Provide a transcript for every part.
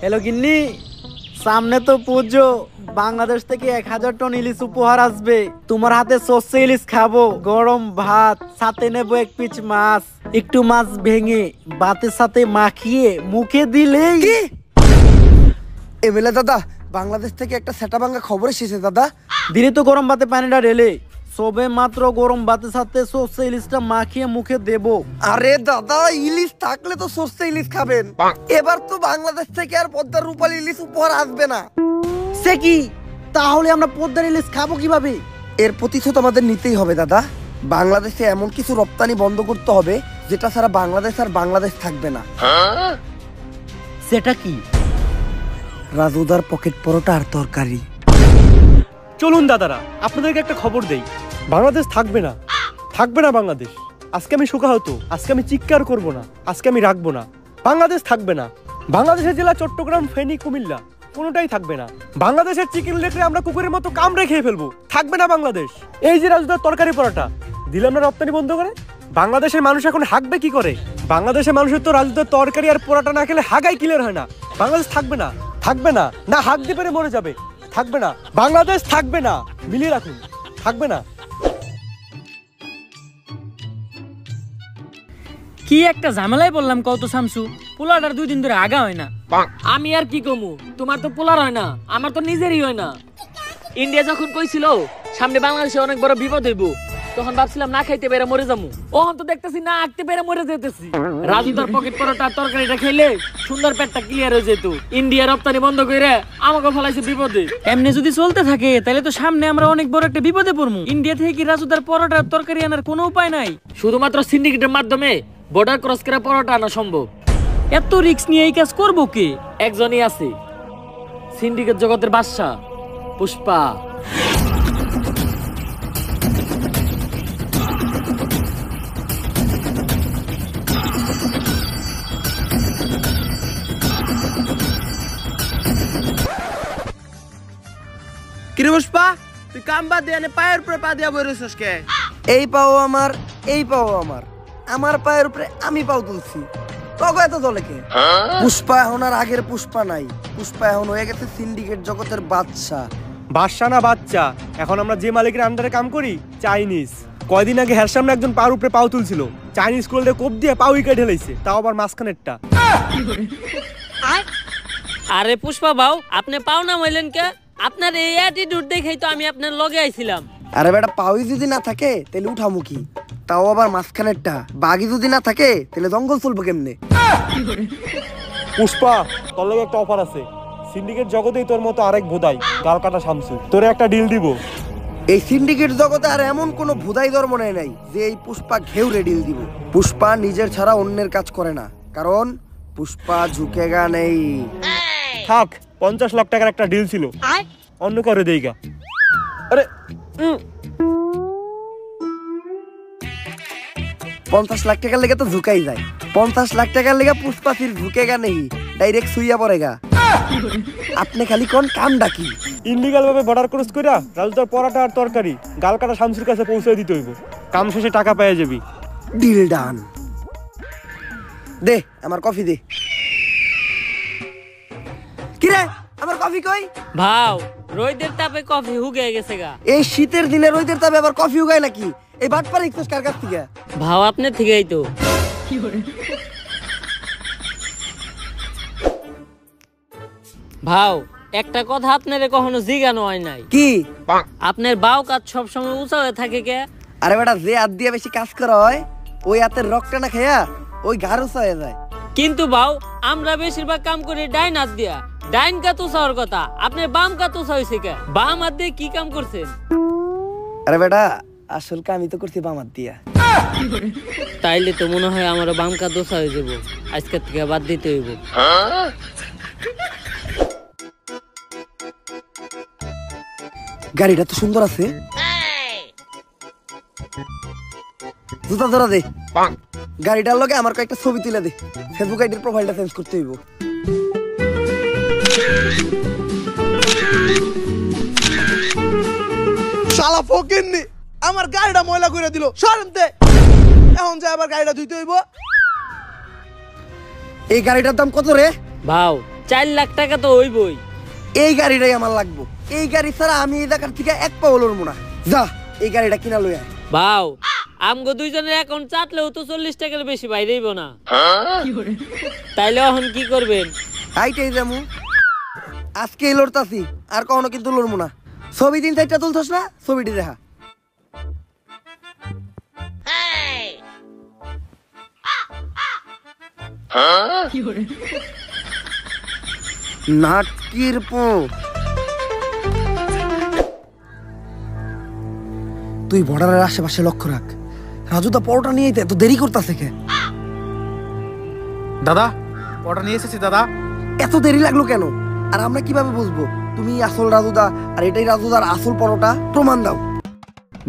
Hello গিন্নি, সামনে তো পুজো। বাংলাদেশ থেকে 1000 টন ইলিশ উপহার আসবে। তোমার হাতে সর্ষে ইলিশ খাবো, গরম ভাত, সাথে নেবো 1 পিস মাছ। একটু মাছ ভেঙে ভাতের সাথে মাখিয়ে মুখে দিলেই। এমএলএ দাদা, বাংলাদেশ থেকে একটা সেটা ভাঙা খবর এসেছে দাদা। দিলে তো গরম ভাতে পানিটা ঢেলে সবে মাত্র গরম ভাতের সাথে সর্ষে ইলিশটা মাখিয়ে মুখে দেবো। আরে দাদা, ইলিশ থাকলে তো সর্ষে ইলিশ খাবেন। এবার তো বাংলাদেশ থেকে আর পদ্মার রূপালী ইলিশ উপহার আসবে না। সে কি? তাহলে আমরা পদ্মার ইলিশ খাবো কিভাবে? এর প্রতিশোধ আমাদের নিতেই হবে দাদা। বাংলাদেশে এমন কিছু রপ্তানি বন্ধ করতে হবে যেটা ছাড়া বাংলাদেশ আর বাংলাদেশ থাকবে না। সেটা কি? রাজুদার পকেট পরোটা আর তরকারি। চলুন দাদারা, আপনাদেরকে একটা খবর দেই। বাংলাদেশ থাকবে না, থাকবে না বাংলাদেশ। আজকে আমি শোকাহত, আজকে আমি চিৎকার করব না, আজকে আমি রাখবো না। বাংলাদেশ থাকবে না। বাংলাদেশের জেলা চট্টগ্রাম, ফেনী, কুমিল্লা কোনোটাই থাকবে না। বাংলাদেশের চিকেন লেগরে আমরা কুকুরের মতো কামড়ে খেয়ে ফেলবো। থাকবে না বাংলাদেশ। এই যে রাজুদার তরকারি পরোটা দিলাম না রপ্তানি বন্ধ করে, বাংলাদেশের মানুষ এখন হাঁকবে কি করে? বাংলাদেশের মানুষের তো রাজুদার তরকারি আর পরোটা না খেলে হাগাই ক্লিয়ার হয় না। বাংলাদেশ থাকবে না, থাকবে না, না হাঁক দিয়ে পেরে মরে যাবে। থাকবে না, বাংলাদেশ থাকবে না। মিলিয়ে রাখুন, থাকবে না। কি একটা ঝামেলায় বললাম কত শামসু, পোলাটার 2 দিন ধরে আগা হয় না। আমি আর কি কমু, তোমার তো পোলার হয় না, আমার তো নিজেরই হয় না। ইন্ডিয়া যখন কইছিল সামনে বাংলাদেশে অনেক বড় বিপদ হইব, তখন ভাবছিলাম না খাইতে পেরে মরে যাবো। ওহন তো দেখতেছি না আঁকতে পেরে মরে যেতেছি। রাজুদার পকেট পরোটা তরকারিটা খেলে সুন্দর পেটটা ক্লিয়ার হয়ে যেত। ইন্ডিয়া রপ্তানি বন্ধ করে আমাকে ফলাইছে বিপদে। এমনি যদি চলতে থাকে তাহলে তো সামনে আমরা অনেক বড় একটা বিপদে পড়বো। ইন্ডিয়া থেকে কি রাজুদার পরোটা তরকারি আনার কোনো উপায় নাই? শুধুমাত্র সিন্ডিকেটের মাধ্যমে বর্ডার ক্রস করে পরোটা আনা সম্ভব। এত রিস্ক নিয়ে এই কাজ করবো কে? একজনই আছে, সিন্ডিকেট জগতের বাদশা পুষ্পা। কিরে পুষ্পা, তুই কাম বাদ দিয়ে পায়ের উপরে পা দিয়া বইরেছিস কে? এই পাও আমার, এই পাও আমার, আমার পায়ের উপরে আমি পাও তুলছি। তবে এত চলে কে? পুষ্পা এখন আর আগের পুষ্পা নাই। পুষ্পা এখন হয়ে গেছে সিন্ডিকেট জগতের বাদশা। বাদশা না বাচ্চা, এখন আমরা যে মালিকের আন্ডারে কাম করি চাইনিজ। কয়দিন আগে হের সামনে একজন পার উপরে পাও তুলছিল, চাইনিজ কোল্ডে কোপ দিয়ে পাও উইকে ঢেলাইছে, তাও আবার মাঝখানেরটা। আরে পুষ্পা বাউ, আপনি পাও না হইলেন কে? আপনার এই অ্যাটিটিউড দেখেই তো আমি আপনার লগে আইছিলাম। আরে বেটা, পাওই যদি না থাকে তাহলে উঠামুখী, তাও আবার মাঝখানেরটা। বাঘি যদি না থাকে তাহলে জঙ্গল চলবো কেমনে? পুষ্পা, তোর লাগে একটা অফার আছে। সিন্ডিকেট জগতেই তোর মতো আরেক ভোদাই গাল কাটা শামসু, তোরে একটা ডিল দিব। এই সিন্ডিকেট জগতে আর এমন কোন ভুদাই ধর্ম নাই যে এই পুষ্পা ঘেউরে ডিল দিব। পুষ্পা নিজের ছাড়া অন্যের কাজ করে না, কারণ পুষ্পা ঝুঁকেগা নেই। থাক, 50 লাখ টাকার একটা ডিল ছিল, অন্য করে দেইগা। আরে 50 লাখ টাকার লেগে তো ঝুঁকাই যায়। 50 লাখ টাকার লেগে পুষ্পা ফির ঝুঁকেগা নেই, ডাইরেক্ট সুইয়া পড়েগা। আপনি খালি কোন কাম ডাকি ইনলিগাল ভাবে বর্ডার ক্রস কইরা রাজুদার পরোটা আর তরকারি গাল কাটা শামসুর কাছে পৌঁছে দিতে হইব। কাম শেষে টাকা পেয়ে যাবি। Deal done. দে আমার কফি দে। কিরে, আমার কফি কই? ভাও, রোদের তাপে কফি হুগে গেছে গা। এই শীতের দিনে রোদের তাপে আবার কফি উগায় নাকি? এই বাটপার ইকছস কার কাছ থেকে? ভাও আপনি থেকেই তো। ভাও, একটা কথা আপনারে কখনো জিজ্ঞানো হয় নাই। কি? আপনার বাউ কাজ সবসময় উঁচা হয়ে থাকে কে? আরে বেটা, যে হাত দিয়ে বেশি কাজ করা হয় ওই হাতের রক্তটা না খাইয়া ওই ঘাড় উঁচা হয়ে যায়। কিন্তু বাউ, আমরা বেশিরভাগ কাম করি ডাইন হাত দিয়া। ডাইন কাত উঁচা হওয়ার কথা, আপনার বাম কাত উঁচা হয়েছে কে? বাম হাত দিয়ে কি কাম করছেন? আরে বেটা, আসল কামই তো করছি বাম হাত দিয়া। তাইলে তো মনে হয় আমারও বাম কাত উঁচা হয়ে যাবো, আজকের থেকে বাদ দিতে হইব। গাড়িটা তো সুন্দর আছে। জুতা ধরা দে। গাড়িটার লগে আমার কয়েকটা ছবি তুলে দে, ফেসবুক আইডির প্রোফাইলটা চেঞ্জ করতে হইব। শালা ফকিন্নি আমার গাড়িটা ময়লা করে দিল। সরেনতে এখন যা আবার গাড়িটা ধুইতে হইব। এই গাড়িটার দাম কত রে? ভাও, 4 লাখ টাকা তো হইবই। এই গাড়িটাই আমার লাগবো। এই গাড়ি ছাড়া আমি এই জায়গার থেকে এক পাও লড়বো না। যা এই গাড়িটা কিনা লই আয়। ভাও আমগো দুইজনের অ্যাকাউন্ট চাটলেও তো 40 টাকার বেশি বাইরেইব না। তাইলে এখন কি করবেন? হাইটাই যামু, আজকে লড়তাছি, আর কখনো কিন্তু লড়বো না। ছবি দিন সাইডটা তুলছস না, ছবিটি দেখা। নাটকির পো তুই বর্ডারের আশেপাশে লক্ষ্য রাখ। রাজু দা পরোটা নিয়ে এত দেরি করতেছে কে? দাদা পরোটা নিয়ে এসেছি দাদা। এত দেরি লাগলো কেন? আর আমরা কিভাবে বুঝবো তুমি আসল রাজুদা আর এটাই রাজুদার আসল পরোটা? প্রমাণ দাও।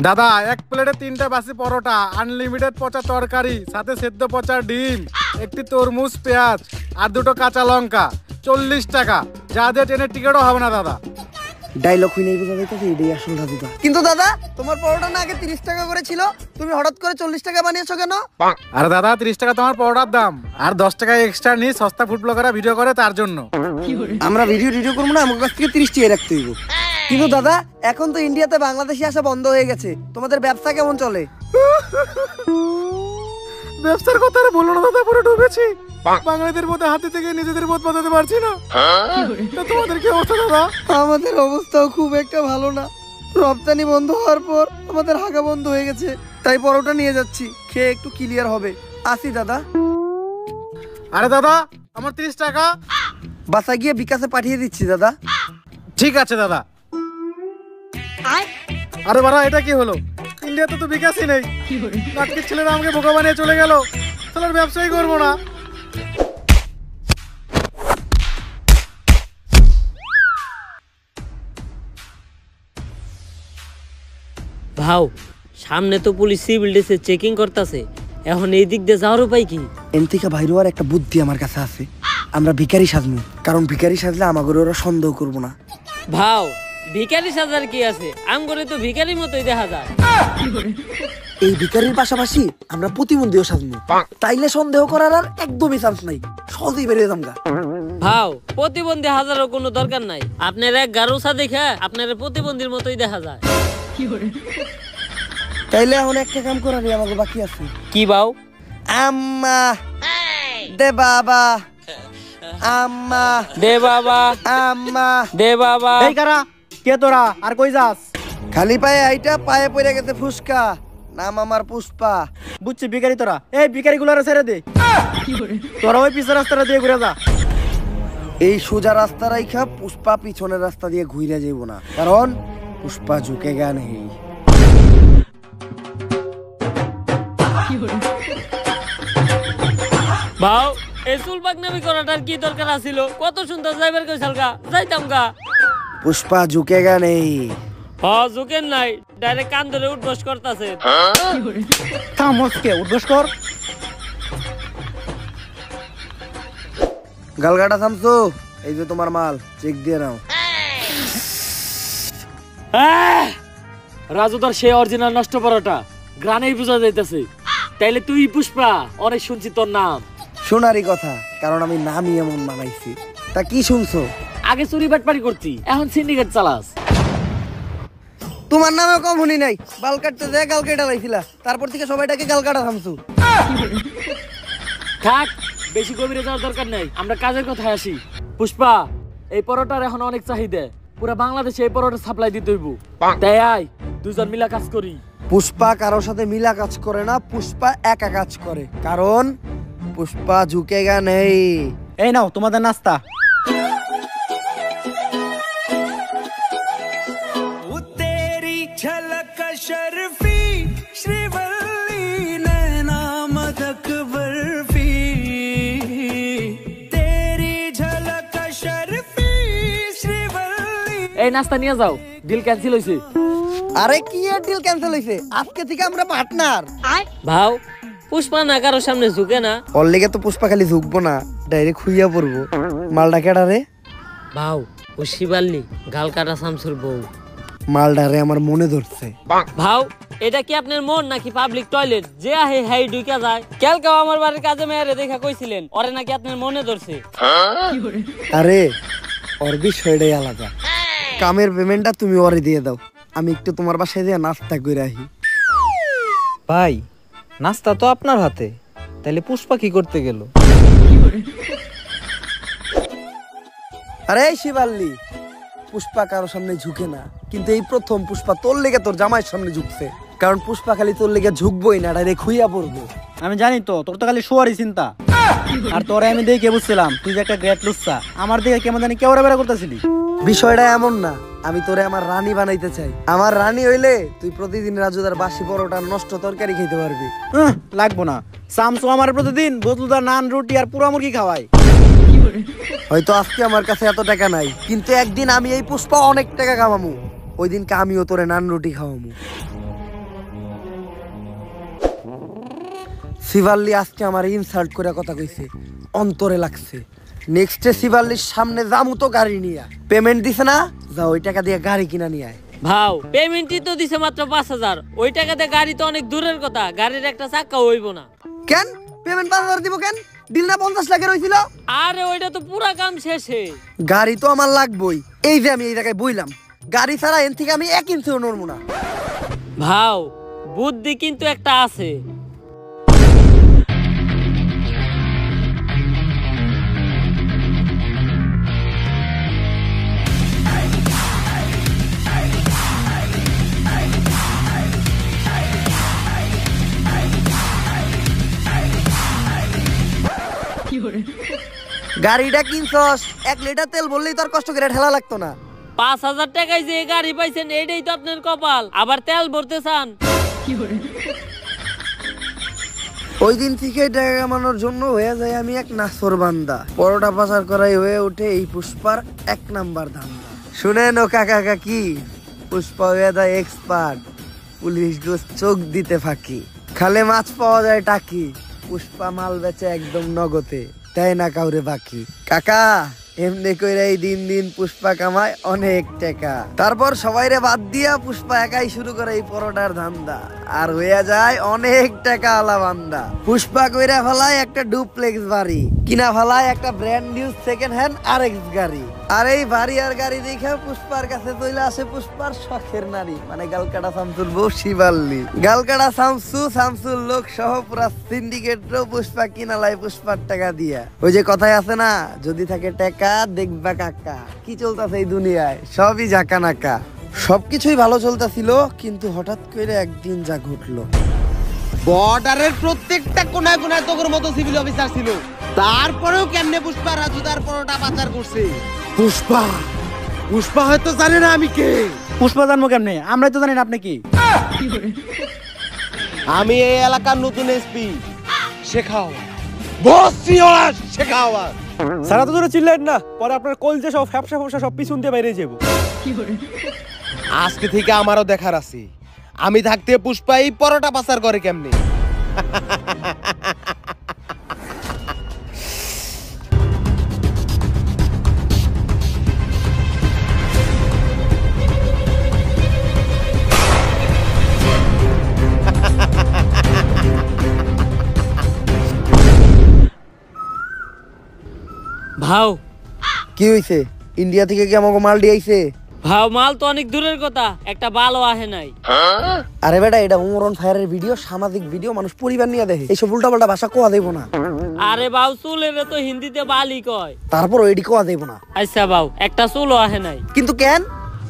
দাদা এক প্লেটে 3টা বাসি পরোটা, আনলিমিটেড পচা তরকারি, সাথে সেদ্ধ পচা ডিম, একটি তরমুজ, পেঁয়াজ আর 2টো কাঁচা লঙ্কা, 40 টাকা। যা দিয়ে ট্রেনের টিকিটও হবে না দাদা। ডায়লগ হই নাই বোঝা যাইতেছে এটাই আসল রাজুদা। কিন্তু দাদা তোমার পরোটা না আগে 30 টাকা করে ছিল, তুমি হঠাৎ করে 40 টাকা বানিয়েছো কেন? আরে দাদা 30 টাকা তোমার পরোটার দাম, আর 10 টাকা এক্সট্রা নিয়ে সস্তা ফুড ব্লগাররা ভিডিও করে তার জন্য। আমরা ভিডিও করবো না, আমার কাছ থেকে 30 টাকা রাখতে হইব। কিন্তু দাদা এখন তো ইন্ডিয়াতে বাংলাদেশি আসা বন্ধ হয়ে গেছে, তোমাদের ব্যবসা কেমন চলে? ব্যবসার কথা আর বলো না দাদা, পুরো ডুবেছি। বাঙালিদের মধ্যে হাতে থেকে নিজেদের বোধ বাঁচাতে পারছি না। তো তোমাদের কি অবস্থা দাদা? আমাদের অবস্থাও খুব একটা ভালো না। রপ্তানি বন্ধ হওয়ার পর আমাদের হাগা বন্ধ হয়ে গেছে, তাই পরোটা নিয়ে যাচ্ছি, খেয়ে একটু ক্লিয়ার হবে। আসি দাদা। আরে দাদা আমার 30 টাকা। বাসায় গিয়ে বিকাশে পাঠিয়ে দিচ্ছি দাদা। ঠিক আছে দাদা। আরে বাড়া এটা কি হলো? ইন্ডিয়াতে তো বিকাশই নেই। নাটকের ছেলেরা আমাকে বোকা বানিয়ে চলে গেল। তাহলে ব্যবসাই করবো না। ভাও সামনে তো পুলিশ সিভিল ড্রেসে চেকিং করতেছে, এখন এই দিক দিয়ে যাওয়ার উপায় কি? এন থেকে বাইরে হওয়ার একটা বুদ্ধি আমার কাছে আছে। আমরা ভিখারি সাজবো, কারণ ভিখারি সাজলে আমাদের ওরা সন্দেহ করবো না। ভাও ভিখারি সাজার কি আছে? আমগরে তো ভিখারি মতোই দেখা যায়। এই ভিখারির পাশাপাশি আমরা প্রতিবন্ধীও সাজবো, তাইলে সন্দেহ করার আর একদমই চান্স নাই, সহজেই বেরিয়ে যামগা। ভাও প্রতিবন্ধী হাজারও কোনো দরকার নাই, আপনার এক গারুসা দেখে আপনার প্রতিবন্ধীর মতোই দেখা যায়। তাইলে এখন একটা কাম করার আমাকে বাকি আছে। কি ভাও? আম্মা দে বাবা, আম্মা দে বাবা, আম্মা দে বাবা। এই কারা কে তোরা? আর কই যাস? খালি পায়ে আইটা পায়ে পড়ে গেছে ফুসকা। নাম আমার পুষ্পা। বুঝছি ভিখারি তোরা। এই ভিখারি গুলারে ছেড়ে দে। তোরা ওই পিছের রাস্তাটা দিয়ে ঘুরে যা। এই সোজা রাস্তা রাইখা পুষ্পা পিছনের রাস্তা দিয়ে ঘুরে যাইব না, কারণ পুষ্পা ঝুঁকে গা নেই। ভাও এই চুল পাকনামি করাটার কি দরকার আছিল? কত সুন্দর যাইবার কইছাল গা, যাইতাম গা। পুষ্পা ঝুঁকে গা নেই। ঝুঁকেন নাই, ডাইরেক্ট কান ধরে উঠবস করতেছে। থামসকে উদ্বোস কর। গালগাটা থামছো, এই যে তোমার মাল, চেক দিয়ে নাও। রাজুদার সে অরিজিনাল নষ্ট পরোটা গ্রানেই বোঝা যাইতেছে। তাইলে তুই পুষ্পা, অনেক শুনছি তোর নাম। শোনারই কথা, কারণ আমি নামই এমন বানাইছি। তা কি শুনছো? আগে চুরি বাটপারি করতি, এখন সিন্ডিকেট চালাস। তোমার নামে কম শুনি নাই। বাল কাটতে যায় গাল কেটে লাইছিলা, তারপর থেকে সবাইটাকে গাল কাটা থামছো। থাক, বেশি গভীরে যাওয়ার দরকার নাই, আমরা কাজের কথায় আসি। পুষ্পা এই পরোটার এখন অনেক চাহিদা, পুরো বাংলাদেশে এই পরোটা সাপ্লাই দিতে হইব। তাই আয় দুজন মিলা কাজ করি। পুষ্পা কারোর সাথে মিলা কাজ করে না, পুষ্পা একা কাজ করে, কারণ পুষ্পা ঝুঁকে গা নেই। এই নাও তোমাদের নাস্তা। এই নাস্তা নিয়ে যাও, ডিল ক্যান্সেল হইছে। আরে কি এর ডিল ক্যান্সেল হইছে? আজকে থেকে আমরা পার্টনার। ভাও পুষ্পা না কারোর সামনে ঝুঁকে না। ওর লেগে তো পুষ্পা খালি ঝুঁকবো না, ডাইরেক্ট খুইয়া পড়বো। মালটা কেডা রে? ভাও ও শিবাল্লি, গাল কাটা শামসুর বউ। মালটা রে আমার মনে ধরছে। ভাও এটা কি আপনার মন নাকি পাবলিক টয়লেট যে আহে হাই ঢুকা যায়? কালকেও আমার বাড়ির কাজে মেয়েরে দেখা কইছিলেন ওরে নাকি আপনার মনে ধরছে। আরে ওর বিষয়টাই আলাদা। কামের পেমেন্টটা তুমি ওরে দিয়ে দাও, আমি একটু তোমার বাসায় দিয়ে নাস্তা করে আহি। ভাই নাস্তা তো আপনার হাতে, তাহলে পুষ্পা কি করতে গেল? আরে শিবাল্লি, পুষ্পা কারোর সামনে ঝুঁকে না, কিন্তু এই প্রথম পুষ্পা তোর লেগে তোর জামাইয়ের সামনে ঝুঁকছে। কারণ পুষ্পা খালি তোর লেগে ঝুঁকবই না, ডাইরেক্ট খুইয়া পড়বো। আমি জানি তো তোর তো খালি শোয়ারই চিন্তা। আর তোরে আমি দেখে বুঝছিলাম তুই যে একটা গ্রেট লুচ্চা। আমার দিকে কেমন জানি কেওড়া বেড়া করতেছিলি। বিষয়টা এমন না, আমি তোরে আমার রানী বানাইতে চাই। আমার রানী হইলে তুই প্রতিদিন রাজুদার বাসি পরোটা নষ্ট তরকারি খেতে পারবি। লাগবো না, শামসু আমার প্রতিদিন বদলুদার নান রুটি আর পুরা মুরগি খাওয়াই। হয়তো আজকে আমার কাছে এত টাকা নাই, কিন্তু একদিন আমি এই পুষ্পা অনেক টাকা কামামু, ওই দিনকে আমিও তোরে নান রুটি খাওয়ামু। শিবাল্লি আজকে আমার ইনসাল্ট করে কথা কইছে, অন্তরে লাগছে। নেক্সটে শিবাল্লির সামনে যামু তো গাড়ি নিয়ে। পেমেন্ট দিছে না, যা ওই টাকা দিয়ে গাড়ি কিনা নিয়ে আয়। ভাও পেমেন্টই তো দিছে মাত্র 5,000, ওই টাকাতে গাড়ি তো অনেক দূরের কথা, গাড়ির একটা চাকা হইব না। কেন পেমেন্ট 5,000 দিব কেন? ডিল না 50 লাখের হইছিল? আরে ওইটা তো পুরা কাম শেষে। গাড়ি তো আমার লাগবই, এই যে আমি এই জায়গায় বইলাম, গাড়ি ছাড়া এন থেকে আমি 1 ইঞ্চিও নড়বো না। ভাও বুদ্ধি কিন্তু একটা আছে। গাড়িটা কিনছস, 1 লিটার তেল বললেই তোর কষ্ট করে ঠেলা লাগতো না। 5,000 টাকায় যে গাড়ি পাইছেন এইটাই তো আপনার কপাল, আবার তেল ভরতে চান। ওই দিন থেকে টাকা কামানোর জন্য হয়ে যায় আমি এক নাসর বান্দা। পরোটা পাচার করাই হয়ে ওঠে এই পুষ্পার 1 নাম্বার ধান্দা। শুনেন ও কাকা কাকি, পুষ্পা হয়ে যায় এক্সপার্ট, পুলিশ গোস চোখ দিতে ফাঁকি। খালে মাছ পাওয়া যায় টাকি, পুষ্পা মাল বেচে একদম নগদে, তাই না কাউরে বাকি। কাকা এমনি কইরা এই দিন দিন পুষ্পা কামায় অনেক টাকা। তারপর সবাইরে বাদ দিয়া পুষ্পা একাই শুরু করে এই পরোটার ধান্দা, আর হইয়া যায় অনেক টাকা আলা বান্দা। পুষ্পা কইরা ফেলায় একটা ডুপ্লেক্স বাড়ি, কিনা ফেলায় একটা brand new second hand RX গাড়ি। আর এই বাড়ি আর গাড়ি দেখে পুষ্পার কাছে চলে আসে পুষ্পার শখের নারী, মানে গালকাটা শামসুর বউ শিবাল্লি। গালকাটা শামসুর লোক সহ পুরা সিন্ডিকেটও পুষ্পা কিনালাই পুষ্পার টাকা দিয়া। ওই যে কথাই আছে না, যদি থাকে টাকা দেখবা কাকা। কি চলতেছে এই দুনিয়ায়, সবই জাকা নাকা। সবকিছুই ভালো চলতেছিল, কিন্তু হঠাৎ করে একদিন যা ঘটলো। বর্ডারের প্রত্যেকটা কোনায় কোনায় তোর মতো সিভিল অফিসার ছিল, তারপরেও কেমনে পুষ্পা রাজুদার পরোটা পাচার করছে। পুষ্পা হয়তো জানে না আমি কে। পুষ্পা জানবো কেমনে? আমরাই তো জানি না আপনি কি। আমি এই এলাকার নতুন এসপি শেখাও, বসছি ওরা শেখাও। সারা তো জোরে চিল্লেন না, পরে আপনার কলজে সব ফ্যাপসা ফ্যাপসা সব পিছন দিয়ে বাইরে যাবো। আজকে থেকে আমারও দেখার আছে, আমি থাকতে পুষ্পা এই পরোটা পাচার করে কেমনে। ভাও কি হইছে? ইন্ডিয়া থেকে কি আমাকে মাল দিয়েছে? ভাও মাল তো অনেক দূরের কথা, একটা ভালো আহে নাই। আরে বেটা, এটা উমরন ফায়ারের ভিডিও, সামাজিক ভিডিও, মানুষ পরিবার নিয়ে দেখে, এইসব উল্টাপাল্টা ভাষা কোয়া দেব না। আরে বাউ চুলের তো হিন্দিতে বালি কয়, তারপর এডি কোয়া দেব না। আচ্ছা বাউ একটা চুলও আহে নাই। কিন্তু কেন?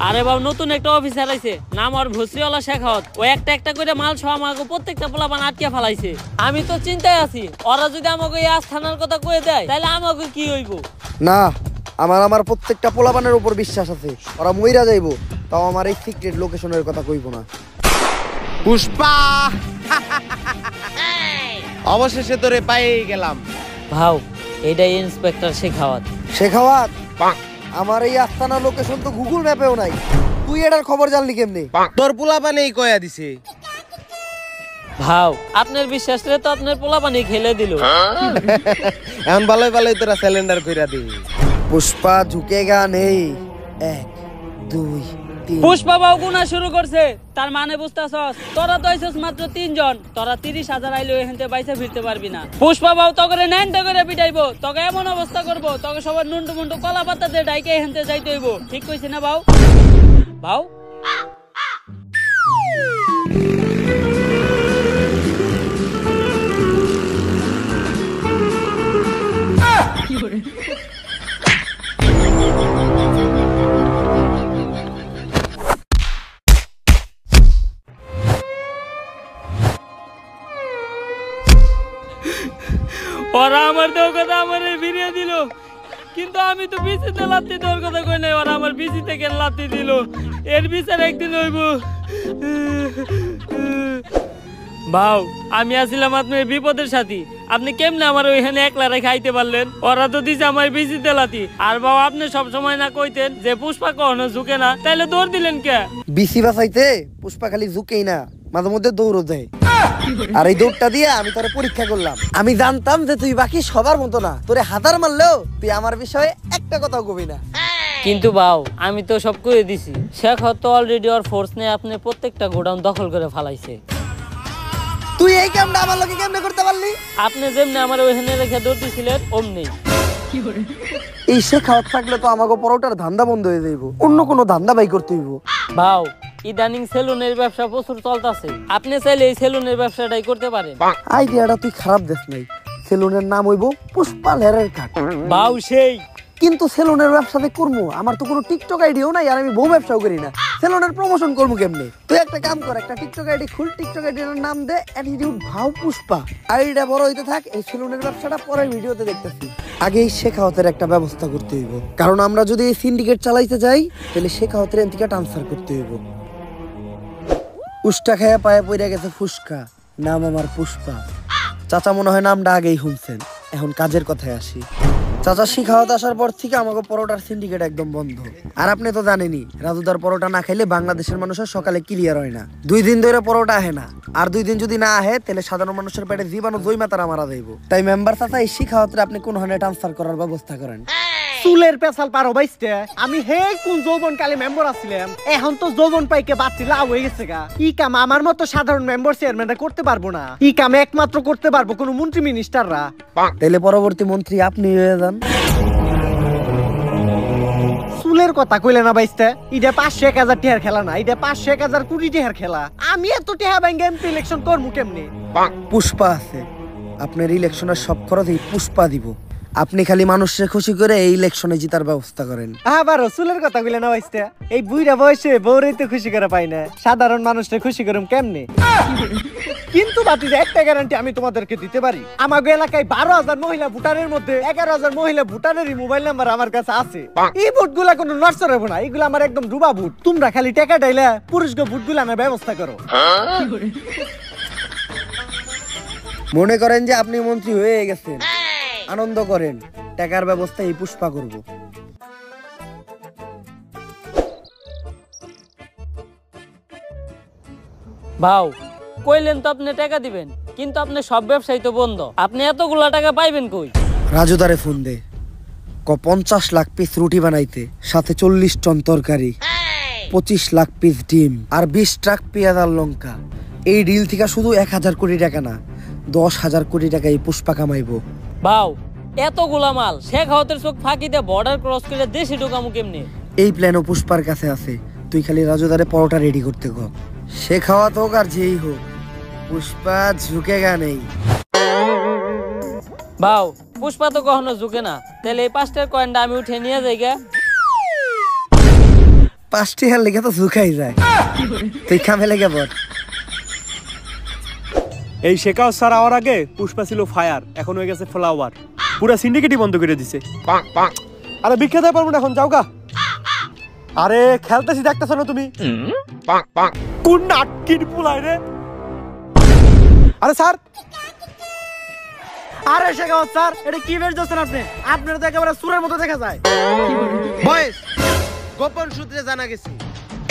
আরে বাবু নতুন একটা অফিসার আইছে, নাম আর ভসরিওয়ালা শেখাওয়াত। ও একটা একটা করে মাল সহ আমাকে প্রত্যেকটা পোলাপান আটকে ফেলাইছে। আমি তো চিন্তায় আছি, ওরা যদি আমাকে এই আস্থানার কথা কয়ে দেয় তাহলে আমাকে কি হইব। না, আমার প্রত্যেকটা পোলাপানের উপর বিশ্বাস আছে, ওরা মইরা যাইবো, তাও আমার এই সিক্রেট লোকেশনের কথা কইব না। পুষ্পা অবশেষে তোরে পেয়ে গেলাম। ভাও এটাই ইন্সপেক্টর শেখাওয়াত। শেখাওয়াত, আমার এই আস্তানা লোকেশন তো গুগল ম্যাপেও নাই, তুই এটার খবর জানলি কেমনে? তোর পোলাপানেই কয়া দিছে। ভাও আপনার বিশ্বাস রে তো আপনার পোলাপানি খেলে দিল। এখন ভালোই ভালোই তোরা সিলিন্ডার কইরা দি। পুষ্পা ঝুঁকেগা নেই, 1 2 3। পুষ্পা বাবু গুনা শুরু করছে, তার মানে বুঝতাছস? তোরা তো আইছস মাত্র 3 জন, তোরা 30,000 আইলে এখানতে বাইসা ফিরতে পারবি না। পুষ্পা বাবু তগরে নেনতে করে পিটাইবো, তোকে এমন অবস্থা করবো, তোকে সবার নুন্ডু মুন্ডু কলা পাতা দিয়ে ডাইকে এখানতে যাইতে হইব। ঠিক কইছি না বাউ? বাউ ওরা আমার দেওয়ার কথা আমার ফিরিয়ে দিল, কিন্তু আমি তো বিচিতে লাত্তি দেওয়ার কথা কই নাই। ওরা আমার বিচি থেকে লাত্তি দিল, এর বিচার একদিন হইব। ভাও, আমি আসছিলাম আপনার বিপদের সাথী, আপনি কেমনে আমার ওইখানে একলা রেখে আইতে পারলেন? ওরা তো দিছে আমার বিচিতে লাত্তি। আর বাবা, আপনি সব সময় না কইতেন যে পুষ্পা কখনো ঝুঁকে না, তাইলে দৌড় দিলেন কে? বিসি বাঁচাইতে পুষ্পা খালি ঝুঁকেই না, মাঝে মধ্যে দৌড়ও দেয়। আর এই দৌড়টা দিয়ে আমি তোরে পরীক্ষা করলাম। আমি জানতাম যে তুই বাকি সবার মতো না, তোরে হাজার মারলেও তুই আমার বিষয়ে একটা কথাও কবি না। কিন্তু বাউ, আমি তো সব করে দিছি। শেখ তো অলরেডি ওর ফোর্স নিয়ে আপনি প্রত্যেকটা গোডাউন দখল করে ফেলাইছে। তুই এই কামটা আমার লোকে কেমনে করতে পারলি? আপনি যেমনি আমার ওইখানে রেখে দৌড় দিছিলেন অমনি। এই শেখাওয়াত থাকলে তো আমাকে পরোটার ধান্দা বন্ধ হয়ে যাইব, অন্য কোনো ধান্দা বাই করতে হইব। ভাও, ইদানিং সেলুনের ব্যবসা প্রচুর চলতেছে, আপনি চাইলে এই সেলুনের ব্যবসাটাই করতে পারেন। আইডিয়াটা তুই খারাপ দেখ নাই। সেলুনের নাম হইব পুষ্পা লেরের কাট। ভাও সেই, কিন্তু সেলুনের ব্যবসাতে করবো, আমার তো কোনো টিকটক আইডিও নাই, আর আমি বউ ব্যবসাও করি না। সেলুনের প্রমোশন করবো কেমনে? তুই একটা কাম কর, একটা টিকটক আইডি খুল, টিকটক আইডির নাম দে অ্যাটিটিউড ভাও পুষ্পা। আইডিটা বড় হইতে থাক, এই সেলুনের ব্যবসাটা পরের ভিডিওতে দেখতেছি। আগে এই শেখাওয়াতের একটা ব্যবস্থা করতে হইব, কারণ আমরা যদি এই সিন্ডিকেট চালাইতে যাই তাহলে শেখাওয়াতের এদিকে ট্রান্সফার করতে হইব। উষ্টা খায়া পায়ে পড়ে গেছে ফুসকা, নাম আমার পুষ্পা। চাচা মনে হয় নামটা আগেই শুনছেন, এখন কাজের কথায় আসি। চাচা শিখাওয়াত আসার পর থেকে আমাকে পরোটার সিন্ডিকেট একদম বন্ধ। আর আপনি তো জানেনই, রাজুদার পরোটা না খাইলে বাংলাদেশের মানুষের সকালে ক্লিয়ার হয় না। 2 দিন ধরে পরোটা আহে না, আর 2 দিন যদি না আহে তাহলে সাধারণ মানুষের পেটে জীবাণু জৈমা তারা মারা যাইব। তাই মেম্বার চাচা এই শিখাওয়াতরে আপনি কোন হানে ট্রান্সফার করার ব্যবস্থা করেন। চুলের পেছাল পারো বাইসতে, আমি হে কোন যৌবন কালে মেম্বার আছিলাম, এখন তো যৌবন পাইকে বাচ্চি লাভ হয়ে গেছে গা। ই কাম আমার মতো সাধারণ মেম্বার চেয়ারম্যানরা করতে পারবো না, ই কাম একমাত্র করতে পারবো কোন মন্ত্রী মিনিস্টাররা। তাইলে পরবর্তী মন্ত্রী আপনি হয়ে যান। চুলের কথা কইলে না বাইসতে, এটা 500-1000 টাকার খেলা না, এটা 500-1000 কোটি টাকার খেলা। আমি এত টাকা ব্যাংকে এমপি ইলেকশন করবো কেমনে? পুষ্পা আছে, আপনার ইলেকশনের সব খরচ এই পুষ্পা দিব। আপনি খালি মানুষকে খুশি করে এই ইলেকশনে জিতার ব্যবস্থা করেন। আবার চুলের কথা কইলে না বাইসতে, এই বুইড়া বয়সে বউরে তো খুশি করে পাই না, সাধারণ মানুষকে খুশি করুম কেমনে? কিন্তু বাতি একটা গ্যারান্টি আমি তোমাদেরকে দিতে পারি, আমাগো এলাকায় 12,000 মহিলা ভোটারের মধ্যে 11,000 মহিলা ভোটারেরই মোবাইল নাম্বার আমার কাছে আছে। এই ভোটগুলা কোনো নড়চড় হবে না, এগুলো আমার একদম ডুবা ভোট। তোমরা খালি টাকা ডাইলে পুরুষকে ভোটগুলো আনার ব্যবস্থা করো। মনে করেন যে আপনি মন্ত্রী হয়ে গেছেন, আনন্দ করেন, টাকার ব্যবস্থা এই পুষ্পা করব। ভাও, কইলেন তো আপনি টাকা দিবেন, কিন্তু আপনি সব ব্যবসায়ী তো বন্ধ, আপনি এতগুলা টাকা পাইবেন কই? রাজুদারে ফোন দে, 50 লাখ পিস রুটি বানাইতে, সাথে 40 টন তরকারি, 25 লাখ পিস ডিম, আর 20 ট্রাক পেঁয়াজ আর লঙ্কা। এই ডিল থেকে শুধু 1000 কোটি টাকা না, 10,000 কোটি টাকা এই পুষ্পা কামাইবো। ভাও, এতগুলা মাল শেখাওয়াতের চোখ ফাঁকিতে বর্ডার ক্রস করে দেশে ঢোকামু কেমনে? এই প্ল্যানও পুষ্পার কাছে আছে, তুই খালি রাজুদারে পরোটা রেডি করতে কর। সে খাওয়াত হোক আর যেই হোক, পুষ্পা ঝুঁকেগা নেই। ভাও, পুষ্পা তো কখনো ঝুঁকে না, তাহলে এই 5টার কয়েনটা আমি উঠে নিয়ে যাই গা। 5টি হার লেগে তো ঝুঁকাই যায়, তুই কামে লেগে পড়। এই শেখাও স্যার আওয়ার আগে পুষ্পা ছিল ফায়ার, এখন হয়ে গেছে ফ্লাওয়ার, পুরো সিন্ডিকেটই বন্ধ করে দিছে। আরে বিখ্যাত পারবো না এখন, যাও গা। আরে খেলতেছি দেখতেছ না তুমি? কোন নাটকির পুলাই রে? আরে স্যার, আরে শেখাওয়াত স্যার, এটা কি বের করছেন আপনি? আপনারা তো একেবারে সুরের মতো দেখা যায়। বয়েস, গোপন সূত্রে জানা গেছে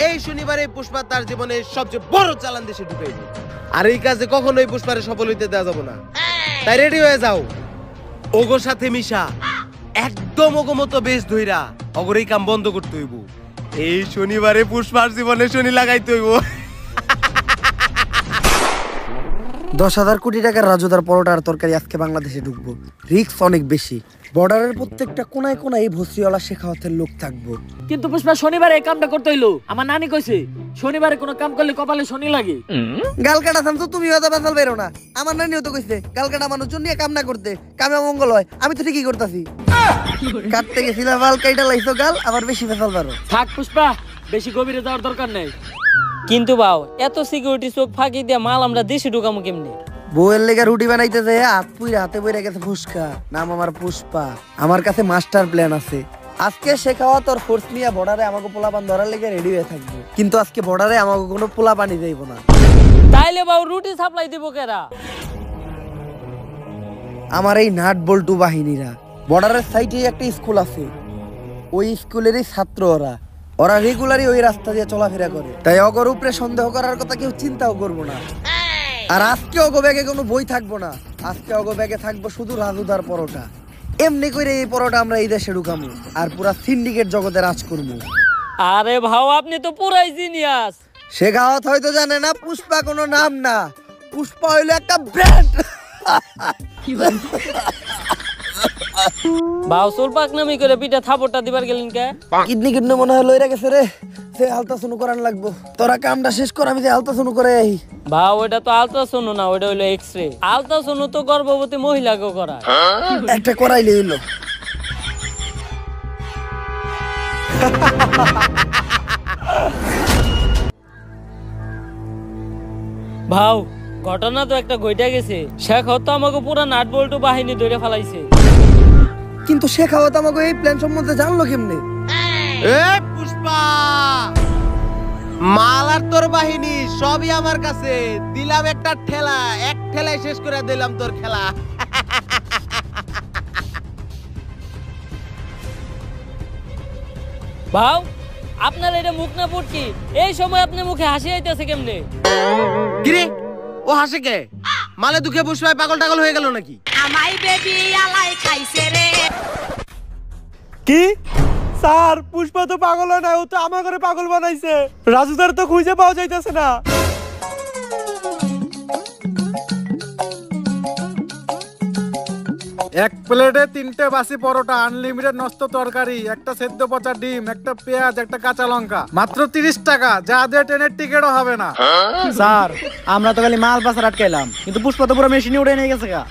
এই শনিবারে পুষ্পা তার জীবনের সবচেয়ে বড় চালান দেশে ঢুকাইবে, আর এই কাজে কখনোই পুষ্পারে সফল হইতে দেওয়া যাবে না। তাই রেডি হয়ে যাও, ওগোর সাথে মিশা একদম ওগো মতো বেশ ধইরা অগর এই কাম বন্ধ করতে হইব। এই শনিবারে পুষ্পার জীবনে শনি লাগাইতে হইব। 10,000 কোটি টাকার রাজুদার পরোটা আর তরকারি আজকে বাংলাদেশে ঢুকবো, রিস্ক অনেক বেশি। বর্ডারের প্রত্যেকটা কোনায় কোনায় এই ভস্রিওয়ালা শেখাওয়াতের লোক থাকবো। কিন্তু পুষ্পা শনিবারে এই কামটা করতে হইলো। আমার নানি কইছে শনিবারে কোনো কাম করলে কপালে শনি লাগে। গাল কাটা থামতো, তুমি হয়তো বেসাল বেরো না। আমার নানিও তো কইছে গাল কাটা মানুষজন নিয়ে কাম না করতে, কামে মঙ্গল হয়। আমি তো ঠিকই করতেছি। কাটতে গেছিলাম বাল কাইটা লাইছো গাল, আবার বেশি বেসাল পারো। থাক পুষ্পা, বেশি গভীরে যাওয়ার দরকার নেই। কিন্তু বাও এত সিকিউরিটি চোখ ফাঁকি দিয়ে মাল আমরা দেশে ঢুকামু কেমনে? বউয়ের লেগে রুটি বানাইতে যায় হাতে বইরা গেছে ফুসকা। নাম আমার পুষ্পা, আমার কাছে মাস্টার প্ল্যান আছে। আজকে শেখাওয়া তোর ফোর্স নিয়ে বর্ডারে আমাকে পোলাপান ধরার লেগে রেডি হয়ে থাকবো, কিন্তু আজকে বর্ডারে আমাকে কোনো পোলা পানি যাইব না। তাইলে বাও রুটি সাপ্লাই দিব কেরা? আমার এই নাট বল্টু বাহিনীরা। বর্ডারের সাইডে একটা স্কুল আছে, ওই স্কুলেরই ছাত্র ওরা রেগুলারই ওই রাস্তা দিয়ে চলাফেরা করে, তাই অগর উপরে সন্দেহ করার কথা কেউ চিন্তাও করবো না। আর আজকে অগো ব্যাগে কোনো বই থাকবো না, আজকে অগো ব্যাগে থাকবো শুধু রাজুদার পরোটা। এমনি করে এই পরোটা আমরা এই দেশে ঢুকামু আর পুরা সিন্ডিকেট জগতে রাজ করবো। আরে ভাও আপনি তো পুরাই জিনিয়াস। শেখাওয়াত হয়তো জানে না পুষ্পা কোনো নাম না, পুষ্পা হইলো একটা ব্র্যান্ড। ভাও সোল পাক নামি করে পিঠা থাপড়টা দিবার গেলেন কে? কিডনি কিডনি মনে হয় লইরা গেছে রে, সে আলতা শুনু করান লাগবো। তোরা কামটা শেষ কর, আমি যে আলতা শুনু করে আই। ভাও ওটা তো আলট্রাসাউন্ড না, ওটা হইলো এক্সরে। আলট্রাসাউন্ড তো গর্ভবতী মহিলাকে করায়। একটা করাইলে হইলো। ভাও ঘটনা তো একটা ঘইটা গেছে। শেখ হতো আমাকে পুরা নাট বল্টু বাহিনী ধরে ফেলাইছে। কিন্তু শেখাওয়াত আমাকে এই প্ল্যান সম্বন্ধে জানলো কেমনে? এ পুষ্পা, মাল আর তোর বাহিনী সবই আমার কাছে। দিলাম একটা ঠেলা, এক ঠেলায় শেষ করে দিলাম তোর খেলা। ভাও আপনার এটা মুখ না পুটকি, এই সময় আপনার মুখে হাসি আইতেছে কেমনে? কিরে ও হাসে কে? মালে দুঃখে পুষ্পায় পাগল টাগল হয়ে গেল নাকি? আমাই বেবি আলাই খাইছে রে। কি স্যার, পুষ্পা তো পাগল হয় না, ও তো আমার ঘরে পাগল বানাইছে। রাজুদার তো খুঁজে পাওয়া যাইতেছে না। এক প্লেটে 3টে বাসি পরোটা, আনলিমিটেড নষ্ট তরকারি, একটা সেদ্ধ পচা ডিম, একটা পেঁয়াজ, একটা কাঁচা লঙ্কা, মাত্র 30 টাকা। যা দিয়ে ট্রেনের টিকিটও হবে না। স্যার আমরা তো খালি মাল পাচার আটকাইলাম, কিন্তু পুষ্পা তো পুরো মেশিনে উঠে নিয়ে গেছে গা।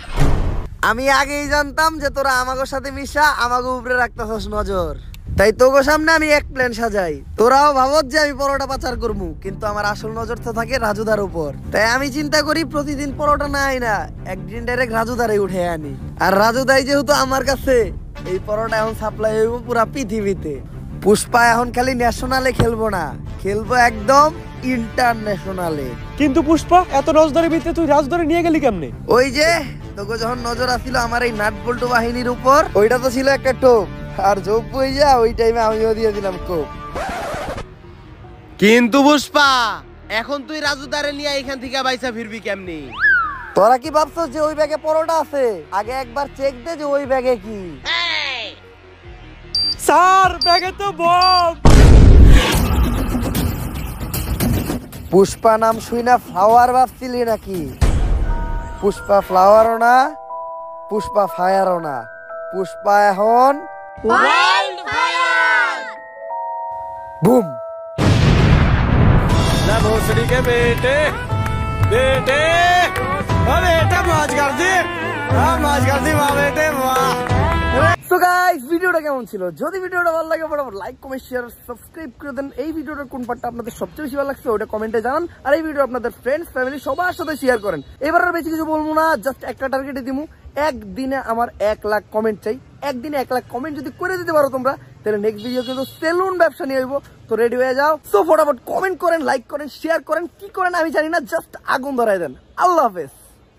আমি আগেই জানতাম যে তোরা আমাগো সাথে মিশা আমাগো উপরে রাখতাছস নজর, তাই তোগো সামনে আমি এক প্ল্যান সাজাই। তোরাও ভাবত যে আমি পরোটা পাচার করবো, কিন্তু আমার আসল নজর তো থাকে রাজুদার উপর। তাই আমি চিন্তা করি প্রতিদিন পরোটা না আই না, একদিন ডাইরেক্ট রাজুদারে উঠে আনি। আর রাজুদাই যেহেতু আমার কাছে, এই পরোটা এখন সাপ্লাই হইব পুরা পৃথিবীতে। পুষ্পা এখন খালি ন্যাশনালে খেলবো না, খেলবো একদম ইন্টারন্যাশনালে। কিন্তু পুষ্পা এত নজরের ভিতরে তুই রাজধরে নিয়ে গেলি কেমনে? ওই যে তোকে যখন নজর আসছিল আমার এই নাট বল্টু বাহিনীর উপর, ওইটা তো ছিল একটা টোপ, আর যোগ বই যা ওই টাইমে আমিও দিয়ে দিলাম কোপ। কিন্তু পুষ্পা এখন তুই রাজুদারে নিয়ে এখান থেকে বাইসা ফিরবি কেমনি? তোরা কি ভাবছস যে ওই ব্যাগে পরোটা আছে? আগে একবার চেক দে যে ওই ব্যাগে কি। স্যার ব্যাগে তো বম। পুষ্পা নাম শুই না ফ্লাওয়ার ভাবছিলি নাকি? পুষ্পা ফ্লাওয়ারও না, পুষ্পা ফায়ারও না, পুষ্পা এখন ওয়াইল্ড ফায়ার। বুম। ना भोसड़ी के बेटे बेटे ओ बेटा मौज कर दी, हाँ मौज कर दी वाह बेटे वाह। সো গাইস ভিডিওটা কেমন ছিল? যদি ভিডিওটা ভালো লাগে ফটাফট লাইক কমেন্ট শেয়ার সাবস্ক্রাইব করে দেন। এই ভিডিওটার কোন পার্টটা আপনাদের সবচেয়ে বেশি ভালো লাগছে ওটা কমেন্টে জানান। আর এই ভিডিও আপনাদের ফ্রেন্ডস ফ্যামিলি সবার সাথে শেয়ার করেন। এবার আর বেশি কিছু বলবো না, জাস্ট একটা টার্গেটে দিমু, একদিনে আমার 1 লাখ কমেন্ট চাই। একদিনে 1 লাখ কমেন্ট যদি করে দিতে পারো তোমরা, তাহলে নেক্সট ভিডিও কিন্তু সেলুন ব্যবসা নিয়ে আসবো। তো রেডি হয়ে যাও। সো ফটাফট কমেন্ট করেন, লাইক করেন, শেয়ার করেন, কি করেন আমি জানি না, জাস্ট আগুন ধরাই দেন। আল্লাহ হাফেজ।